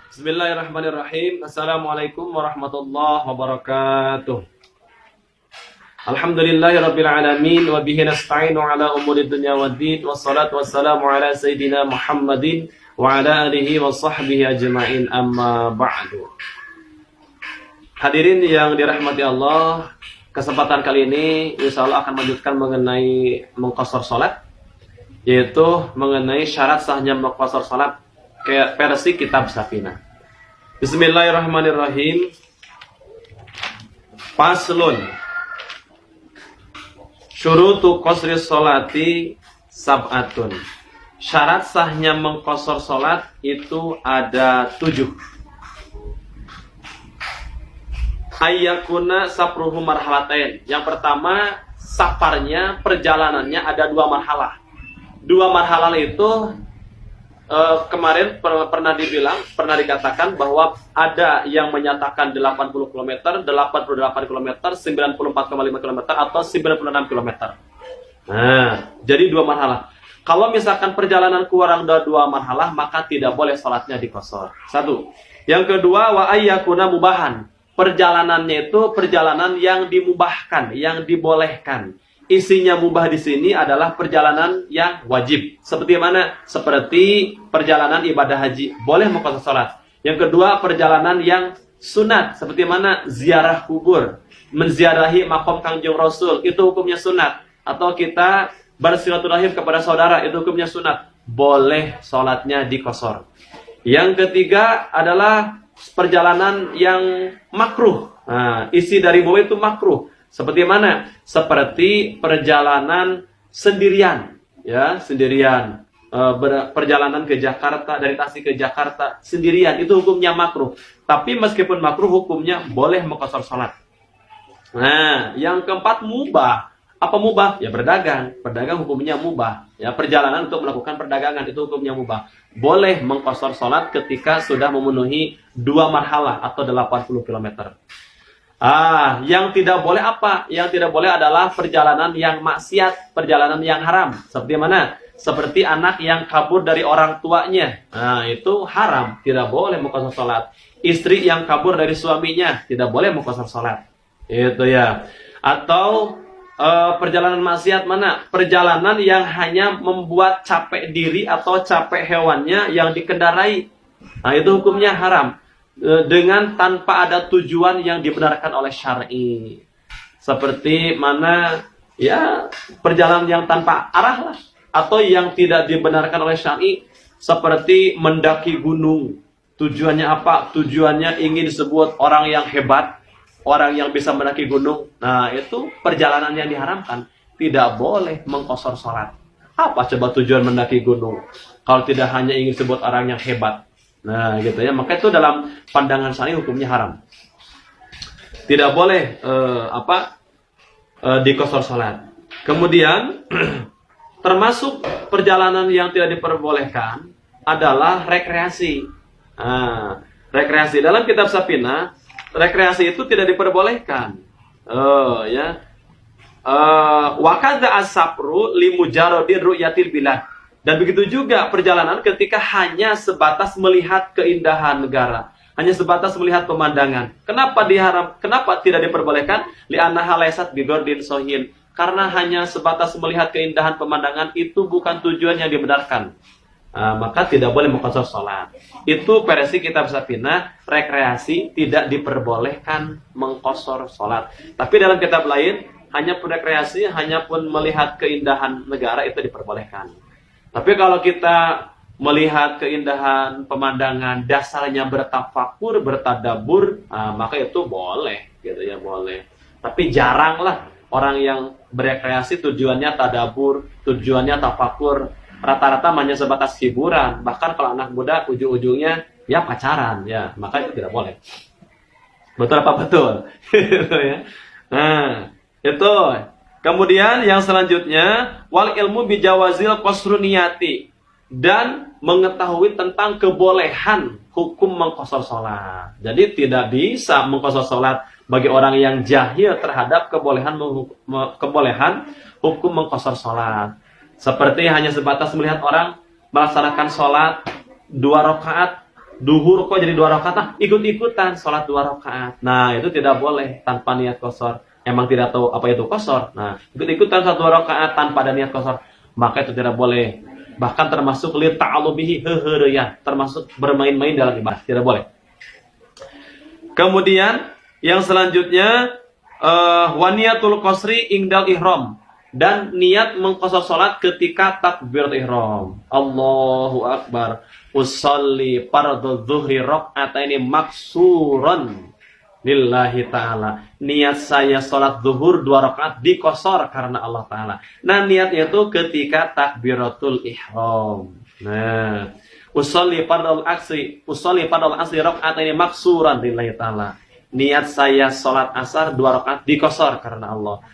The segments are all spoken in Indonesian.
Bismillahirrahmanirrahim. Assalamualaikum warahmatullahi wabarakatuh. Alhamdulillahirabbil alamin wa bihi nasta'inu ala umuri dunya waddin wassalatu wassalamu ala sayidina Muhammadin wa ala alihi wa sahbihi ajma'in, amma ba'du. Hadirin yang dirahmati Allah, kesempatan kali ini insyaallah akan melanjutkan mengenai mengqashar salat, yaitu mengenai syarat sahnya mengqashar salat versi kitab Safinah. Bismillahirrahmanirrahim. Faslun. Syurutu qasri sholati sab'atun. Syarat sahnya mengqashar salat itu ada 7. Ayyakuna sapruhu marhalatain. Yang pertama, safarnya, perjalanannya ada 2 marhalah. 2 marhalah itu kemarin pernah dikatakan bahwa ada yang menyatakan 80 km, 88 km, 94,5 km atau 96 km. Nah, jadi 2 marhalah. Kalau misalkan perjalanan kurang dari 2 marhalah, maka tidak boleh salatnya diqashar. 1. Yang kedua, wa ayyakuna mubahan. Perjalanannya itu perjalanan yang dimubahkan, yang dibolehkan. Isinya mubah di sini adalah perjalanan yang wajib. Seperti mana? Seperti perjalanan ibadah haji, boleh mengqashar salat. Yang kedua, perjalanan yang sunat, seperti mana? Ziarah kubur, menziarahi makom Kangjeng Rasul, itu hukumnya sunat. Atau kita bersilaturahim kepada saudara, itu hukumnya sunat. Boleh salatnya diqashar. Yang ketiga adalah perjalanan yang makruh. Nah, isi dari mubah itu makruh. Seperti mana? Seperti perjalanan sendirian, ya, sendirian. Perjalanan ke Jakarta, dari Tasik ke Jakarta sendirian, itu hukumnya makruh. Tapi meskipun makruh, hukumnya boleh mengqashar salat. Nah, yang keempat mubah. Apa mubah? Ya berdagang. Berdagang hukumnya mubah. Ya, perjalanan untuk melakukan perdagangan itu hukumnya mubah. Boleh mengqashar salat ketika sudah memenuhi 2 marhalah atau 80 km. Yang tidak boleh apa? Yang tidak boleh adalah perjalanan yang maksiat, perjalanan yang haram. Seperti mana? Seperti anak yang kabur dari orang tuanya. Nah, itu haram, tidak boleh mengqashar salat. Istri yang kabur dari suaminya, tidak boleh mengqashar salat. Itu ya. Atau perjalanan maksiat mana? Perjalanan yang hanya membuat capek diri atau capek hewannya yang dikendarai. Nah, itu hukumnya haram. Dengan tanpa ada tujuan yang dibenarkan oleh syar'i. Seperti mana? Ya, perjalanan yang tanpa arah lah. Atau yang tidak dibenarkan oleh syar'i. Seperti mendaki gunung. Tujuannya apa? Tujuannya ingin disebut orang yang hebat, orang yang bisa mendaki gunung. Nah, itu perjalanan yang diharamkan. Tidak boleh mengqashar salat. Apa coba tujuan mendaki gunung? Kalau tidak hanya ingin disebut orang yang hebat. Nah, gitu ya. Maka itu dalam pandangan syar'i hukumnya haram. Tidak boleh diqashar salat. Kemudian termasuk perjalanan yang tidak diperbolehkan adalah rekreasi. Rekreasi dalam kitab Safinah, rekreasi itu tidak diperbolehkan. Wa kadza as-safru li mujarradi ru'yatil bilad. Dan begitu juga perjalanan ketika hanya sebatas melihat keindahan negara, hanya sebatas melihat pemandangan. Kenapa tidak diperbolehkan? Li'annaha laysat bidordin sohin. Karena hanya sebatas melihat keindahan pemandangan itu bukan tujuan yang dibenarkan. Maka tidak boleh mengqashar salat. Itu versi kitab Safinah, rekreasi tidak diperbolehkan mengqashar salat. Tapi dalam kitab lain, hanya pun rekreasi, hanya pun melihat keindahan negara itu diperbolehkan. Tapi kalau kita melihat keindahan pemandangan, dasarnya bertafakur, bertadabur, maka itu boleh, gitu ya, boleh. Tapi jaranglah orang yang berekreasi tujuannya tadabur, tujuannya tafakur. Rata-rata hanya sebatas hiburan. Bahkan kalau anak muda ujung-ujungnya ya pacaran, ya, maka itu tidak boleh. Betul apa betul? Gitu ya. Nah, itu. Kemudian yang selanjutnya, wal ilmu bijawazil qasruniyati, dan mengetahui tentang kebolehan hukum mengqashar salat. Jadi tidak bisa mengqashar salat bagi orang yang jahil terhadap kebolehan hukum mengqashar salat. Seperti hanya sebatas melihat orang melaksanakan sholat 2 rakaat duhur kok jadi 2 rakaat, nah, ikut-ikutan sholat 2 rakaat. Nah, itu tidak boleh tanpa niat qasar. Emang tidak tahu apa itu qasar. Nah, ikut-ikutan sholat 2 rakaat tanpa ada niat qasar, maka itu tidak boleh. Bahkan termasuk li ta'alubihi hehereyan, termasuk bermain-main dalam ibadah, tidak boleh. Kemudian yang selanjutnya waniyatul qasri ingdal ihram, dan niat mengqasar salat ketika takbiratul ihram. Allahu akbar. Usolli fardhu dzuhri rak'ataini maksuran lillahi ta'ala. Niat saya salat zuhur 2 rakaat dikosor karena Allah Ta'ala. Nah, niatnya itu ketika takbiratul ihram. Nah, usolli fardhu asri rak'ataini maksuran lillahi ta'ala. Niat saya salat asar 2 rakaat dikosor karena Allah.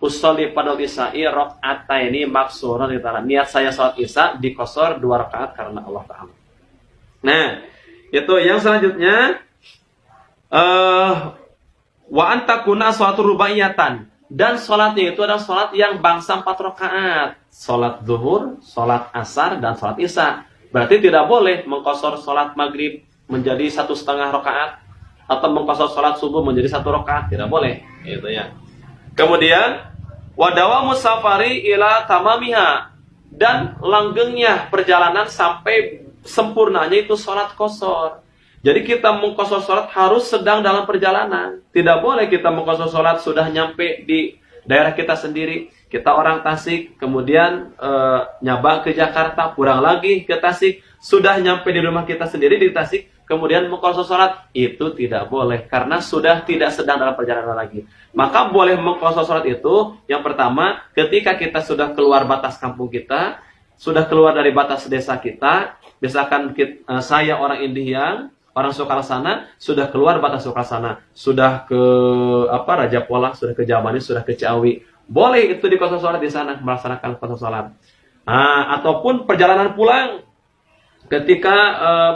Usolli fardhu isya'i rak'ataini maksuran lillahi ta'ala. Niat saya salat isya dikosor 2 rakaat karena Allah Ta'ala. Nah, itu yang selanjutnya wa antakuna suatu rubaiyatan, dan sholatnya itu adalah sholat yang bangsa 4 rakaat. Sholat zuhur, sholat asar, dan sholat isya. Berarti tidak boleh mengqasar sholat maghrib menjadi 1,5 rakaat atau mengqasar sholat subuh menjadi 1 rakaat, tidak boleh. Itu ya. Kemudian wadawa musafari ila tamamiha, dan langgengnya perjalanan sampai sempurnanya itu sholat qasar. Jadi kita mengqasar sholat harus sedang dalam perjalanan. Tidak boleh kita mengqasar sholat sudah nyampe di daerah kita sendiri. Kita orang Tasik, kemudian nyabang ke Jakarta, pulang lagi ke Tasik, sudah nyampe di rumah kita sendiri di Tasik, kemudian mengqasar sholat, itu tidak boleh karena sudah tidak sedang dalam perjalanan lagi. Maka boleh mengqasar sholat itu yang pertama ketika kita sudah keluar batas kampung kita, sudah keluar dari batas desa kita. Misalkan saya orang Indihang, orang Sukarsana, sudah keluar batas Sukarsana, sudah ke Raja Polah, sudah ke Jamani, sudah ke Ciawi, boleh itu di qasar sholat di sana, melaksanakan qasar sholat. Nah, ataupun perjalanan pulang, ketika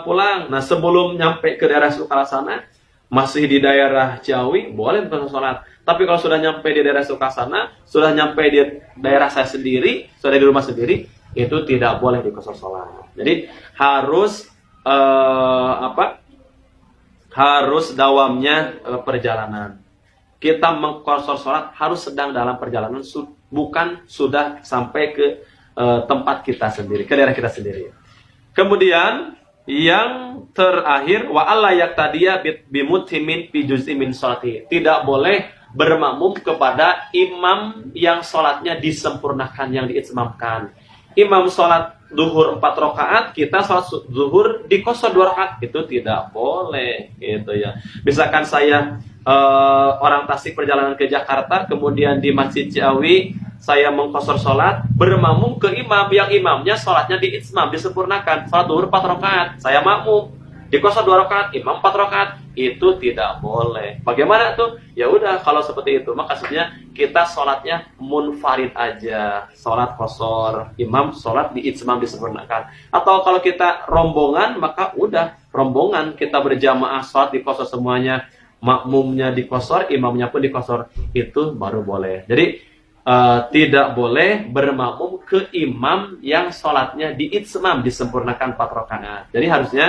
pulang, nah sebelum nyampe ke daerah Sukarsana, masih di daerah Ciawi, boleh qasar sholat. Tapi kalau sudah nyampe di daerah Sukarsana, sudah nyampe di daerah saya sendiri, sudah di rumah sendiri, itu tidak boleh di qasar sholat. Jadi harus harus dawamnya perjalanan. Kita mengqasar sholat harus sedang dalam perjalanan, bukan sudah sampai ke tempat kita sendiri, ke daerah kita sendiri. Kemudian yang terakhir wa alla yaqtadiya bimuthimin fi juz'in min sholati. Tidak boleh bermakmum kepada imam yang sholatnya disempurnakan, yang diitmamkan. Imam sholat zuhur 4 rakaat, kita sholat zuhur dikosor 2 rakaat, itu tidak boleh, gitu ya. Misalkan saya orang Tasik perjalanan ke Jakarta, kemudian di Masjid Ciawi saya mengqasar sholat, bermakmum ke imam yang imamnya sholatnya diitmam, disempurnakan, sholat zuhur 4 rakaat, saya makmum dikosor 2 rakaat, imam 4 rakaat, itu tidak boleh. Bagaimana tuh? Ya udah, kalau seperti itu, maksudnya kita sholatnya munfarid aja, sholat qasar, imam sholat diitmam, disempurnakan. Atau kalau kita rombongan, maka udah rombongan, kita berjamaah sholat dikosor semuanya, makmumnya dikosor, imamnya pun dikosor, itu baru boleh. Jadi tidak boleh bermakmum ke imam yang sholatnya diitmam, disempurnakan 4 rakaat. Jadi harusnya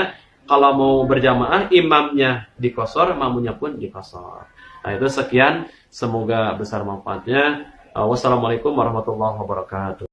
kalau mau berjamaah, imamnya dikosor, makmumnya pun dikosor. Nah, itu sekian. Semoga besar manfaatnya. Wassalamualaikum warahmatullahi wabarakatuh.